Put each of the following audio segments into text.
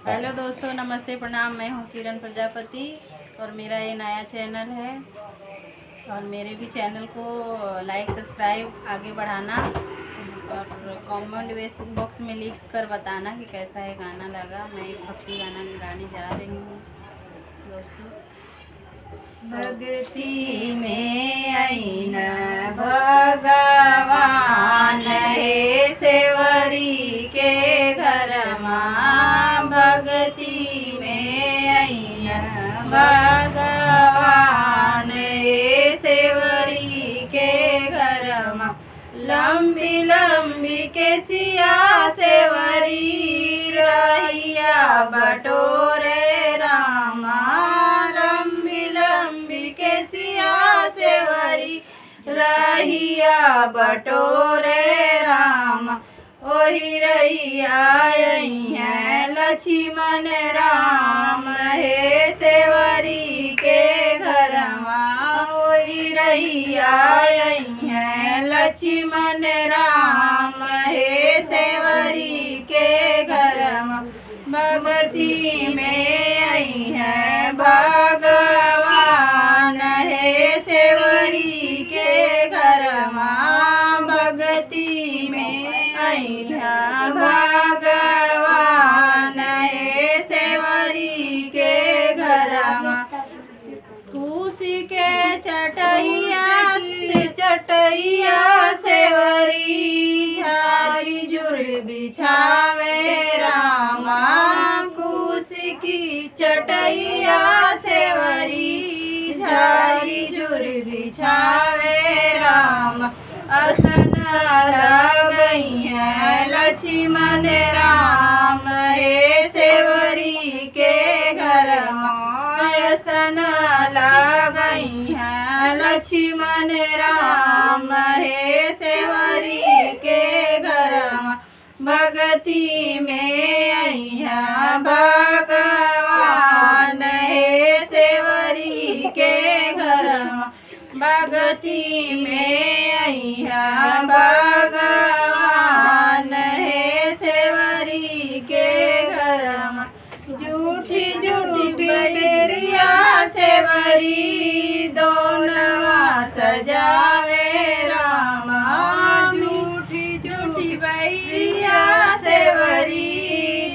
Hello दोस्तों, नमस्ते, प्रणाम। मैं हूँ किरण प्रजापति और मेरा ये नया चैनल है। और मेरे भी चैनल को लाइक सब्सक्राइब आगे बढ़ाना और कमेंट बॉक्स में लिख कर बताना कि कैसा है गाना लगा। मैं एक भक्ति गाना गाने जा रही हूँ दोस्तों। भक्ति में आईना भगवान है सेवरी के घर माँ। भक्ति में आईना भगवान है सेवरी के घर माँ। लंबी लंबी के सिया सेवरी रहिया बटोरे रामा। लंबी लंबी के सिया सेवरी रहिया बटोरे रामा। ओही रहिया है लक्ष्मण राम है सेवरी के घर माँ। ओही रहिया है लक्ष्मण राम है सेवरी के घर माँ। भक्ति में आई है भगवान है सेवरी के घर माँ। भक्ति में आई है भगवान है सेवरी के घर माँ। खुशी के चटैया सेवरी झारी जुर बिछावे रामा। खुशी की चटैया सेवरी झारी जुर बिछावे रामा। आसन लगई है लक्ष्मण राम है सेवरी के घर माँ। आसन लगई है लक्ष्मण राम है सेवरी के घर माँ। भक्ति में आई है भगवान है सेवरी के घर माँ। भक्ति में आई है भगवान है सेवरी के घर माँ। झूठी झूठी बेरिया सेवरी दोनवा सजावे रामा। झूठी झूठी बैरिया सेवरी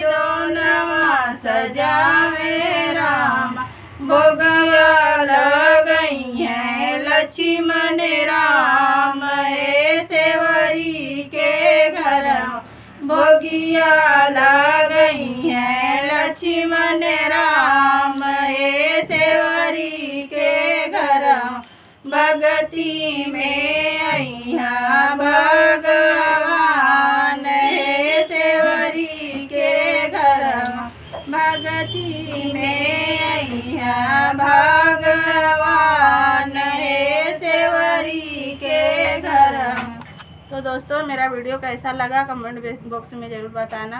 दोनवा सजावे रामा। भोगवा लगई है लक्ष्मण राम है सेवरी के घर माँ। भोगिया लगई है लक्ष्मण राम है सेवरी के घर माँ। भक्ति में आई है भगवान है सेवरी के घर माँ। भक्ति में आई है भगवान है सेवरी के घर। तो दोस्तों, मेरा वीडियो कैसा लगा कमेंट बॉक्स में ज़रूर बताना।